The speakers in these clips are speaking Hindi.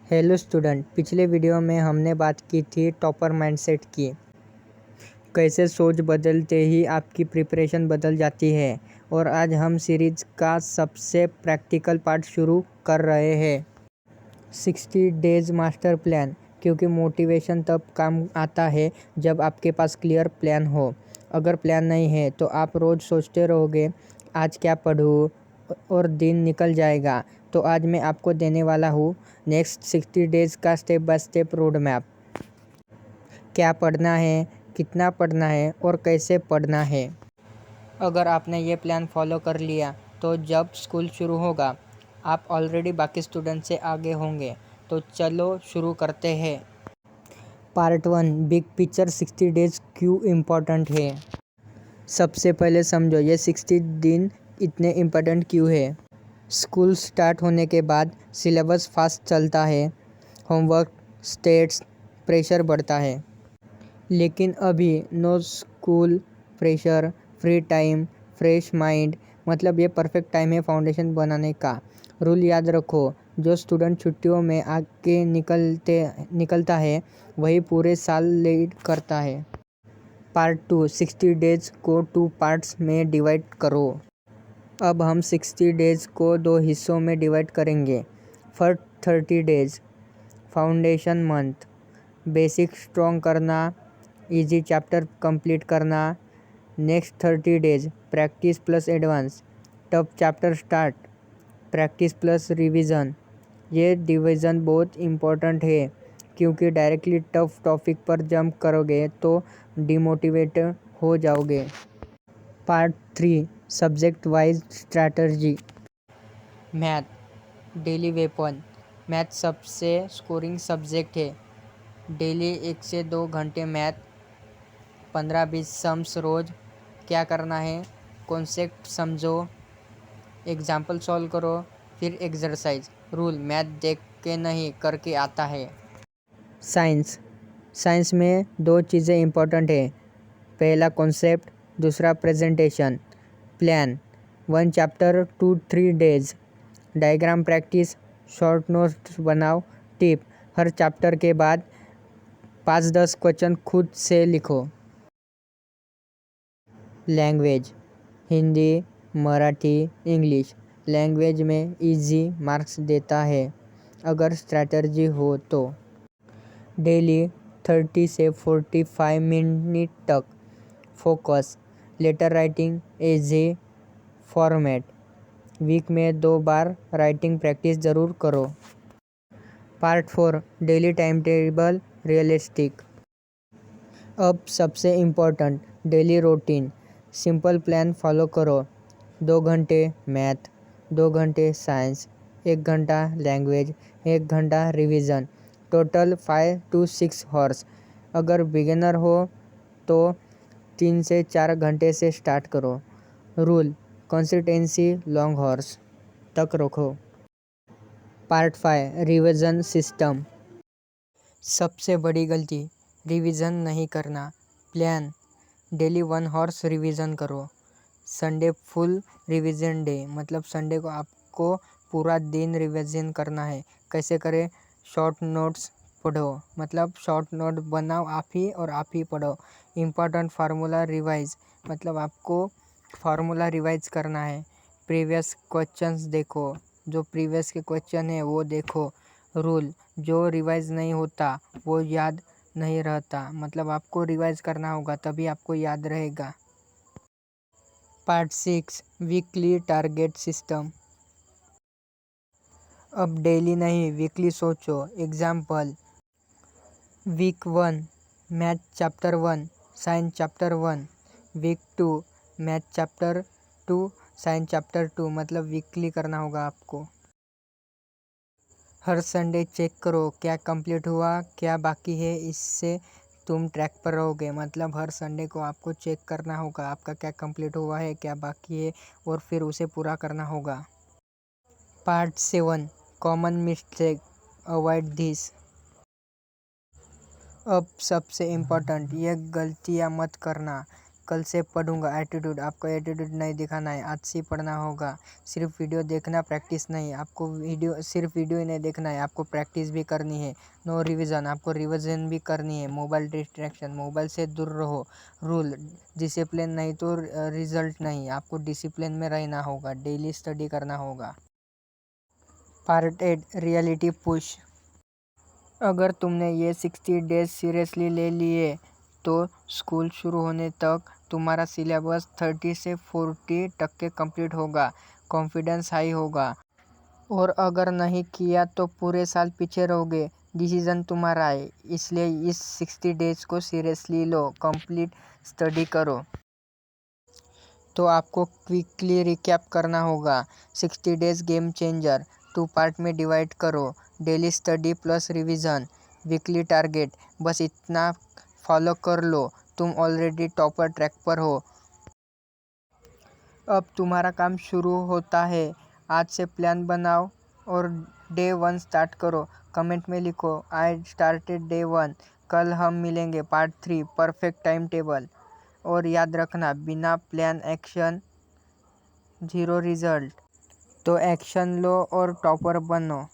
हेलो स्टूडेंट, पिछले वीडियो में हमने बात की थी टॉपर माइंडसेट की। कैसे सोच बदलते ही आपकी प्रिपरेशन बदल जाती है। और आज हम सीरीज का सबसे प्रैक्टिकल पार्ट शुरू कर रहे हैं, 60 डेज मास्टर प्लान। क्योंकि मोटिवेशन तब काम आता है जब आपके पास क्लियर प्लान हो। अगर प्लान नहीं है तो आप रोज़ सोचते रहोगे आज क्या पढूं और दिन निकल जाएगा। तो आज मैं आपको देने वाला हूँ नेक्स्ट 60 डेज का step by step road map. क्या पढ़ना है, कितना पढ़ना है और कैसे पढ़ना है। अगर आपने ये प्लान फॉलो कर लिया तो जब स्कूल शुरू होगा आप ऑलरेडी बाकी स्टूडेंट से आगे होंगे। तो चलो शुरू करते हैं। पार्ट 1, बिग पिक्चर 60 डेज क्यों इम्पोर्टेंट है। सबसे पहले समझो ये 60 दिन इतने इम्पोर्टेंट क्यों है। स्कूल स्टार्ट होने के बाद सिलेबस फास्ट चलता है, होमवर्क, टेस्ट्स, प्रेशर बढ़ता है। लेकिन अभी no school pressure, free time, fresh mind, मतलब ये परफेक्ट टाइम है फाउंडेशन बनाने का। रूल याद रखो, जो स्टूडेंट छुट्टियों में आगे निकलता है वही पूरे साल लीड करता है। पार्ट 2, 60 डेज को 2 पार्ट्स में डिवाइड करो। अब हम 60 डेज़ को 2 हिस्सों में डिवाइड करेंगे। First 30 days foundation month, basic strong करना, इजी चैप्टर कंप्लीट करना। Next 30 days practice plus advance, tough chapter start, practice plus revision. ये डिवीज़न बहुत इम्पोर्टेंट है क्योंकि डायरेक्टली टफ टॉपिक पर जंप करोगे तो डिमोटिवेट हो जाओगे। Part 3, subject wise strategy. Math daily weapon. Math सबसे स्कोरिंग सब्जेक्ट है। डेली 1 से 2 घंटे मैथ, 15-20 सम्स रोज। क्या करना है, कॉन्सेप्ट समझो, एग्जाम्पल सॉल्व करो, फिर एक्सरसाइज। रूल मैथ देख के नहीं करके आता है। साइंस साइंस में 2 चीज़ें इम्पोर्टेंट है। पहला कॉन्सेप्ट, दूसरा presentation. Plan 1 chapter 2-3 days. Diagram practice, short notes बनाओ। टिप, हर चैप्टर के बाद 5-10 क्वेश्चन खुद से लिखो। Language Hindi, Marathi, English. Language में इजी मार्क्स देता है अगर स्ट्रैटर्जी हो तो। डेली 30 से 45 मिनट तक focus. Letter writing easy format, week में 2 बार राइटिंग प्रैक्टिस ज़रूर करो। Part 4, daily time table realistic. अब सबसे important, daily routine. Simple plan follow करो। 2 घंटे मैथ, 2 घंटे साइंस, 1 घंटा लैंग्वेज, 1 घंटा रिवीजन। Total 5 to 6 horse. अगर बिगिनर हो तो 3 से 4 घंटे से स्टार्ट करो। रूल, कंसिस्टेंसी लॉन्ग हॉर्स तक रखो। Part 5, revision system. सबसे बड़ी गलती, रिवीजन नहीं करना। प्लान, डेली 1 हॉर्स रिवीजन करो। संडे फुल रिवीजन डे, मतलब संडे को आपको पूरा दिन रिवीजन करना है। कैसे करें, शॉर्ट नोट्स पढ़ो, मतलब शॉर्ट नोट बनाओ आप ही और आप ही पढ़ो। इम्पोर्टेंट फार्मूला रिवाइज, मतलब आपको फार्मूला रिवाइज करना है। प्रीवियस क्वेश्चंस देखो, जो प्रीवियस के क्वेश्चन है वो देखो। रूल, जो रिवाइज नहीं होता वो याद नहीं रहता, मतलब आपको रिवाइज करना होगा तभी आपको याद रहेगा। Part 6, weekly target system. अब डेली नहीं वीकली सोचो। Example, week 1 math chapter 1, science chapter 1। Week 2 math chapter 2, science chapter 2, मतलब वीकली करना होगा आपको। हर संडे चेक करो क्या कंप्लीट हुआ, क्या बाकी है, इससे तुम ट्रैक पर रहोगे। मतलब हर संडे को आपको चेक करना होगा आपका क्या कंप्लीट हुआ है, क्या बाकी है, और फिर उसे पूरा करना होगा। Part 7, common mistake, avoid this. अब सबसे इम्पोर्टेंट, ये गलतियाँ मत करना। कल से पढ़ूंगा। एटीट्यूड, आपको एटीट्यूड नहीं दिखाना है, आज से पढ़ना होगा। सिर्फ वीडियो देखना, प्रैक्टिस नहीं। आपको सिर्फ वीडियो ही नहीं देखना है, आपको प्रैक्टिस भी करनी है। नो रिवीजन, आपको रिवीजन भी करनी है। मोबाइल डिस्ट्रैक्शन, मोबाइल से दूर रहो। रूल, डिसिप्लिन नहीं तो रिजल्ट नहीं। आपको डिसिप्लिन में रहना होगा, डेली स्टडी करना होगा। Part 8, reality push. अगर तुमने ये 60 डेज सीरियसली ले लिए तो स्कूल शुरू होने तक तुम्हारा सिलेबस 30 से 40% कंप्लीट होगा। कॉन्फिडेंस हाई होगा। और अगर नहीं किया तो पूरे साल पीछे रहोगे। डिसीजन तुम्हारा है, इसलिए इस 60 डेज को सीरियसली लो। कंप्लीट स्टडी करो। तो आपको क्विकली रिकैप करना होगा। 60 डेज गेम चेंजर, 2 पार्ट में डिवाइड करो। Daily study plus revision, weekly target. बस इतना फॉलो कर लो, तुम ऑलरेडी टॉपर ट्रैक पर हो। अब तुम्हारा काम शुरू होता है। आज से प्लान बनाओ और डे 1 स्टार्ट करो। कमेंट में लिखो, आई स्टार्टेड डे 1। कल हम मिलेंगे पार्ट 3, परफेक्ट टाइम टेबल। और याद रखना, बिना प्लान एक्शन जीरो रिजल्ट। तो एक्शन लो और टॉपर बनो।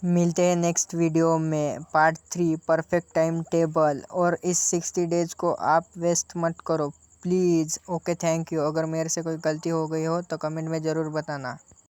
मिलते हैं नेक्स्ट वीडियो में, पार्ट 3, परफेक्ट टाइम टेबल। और इस 60 डेज को आप वेस्ट मत करो प्लीज़। Okay, thank you. अगर मेरे से कोई गलती हो गई हो तो कमेंट में ज़रूर बताना।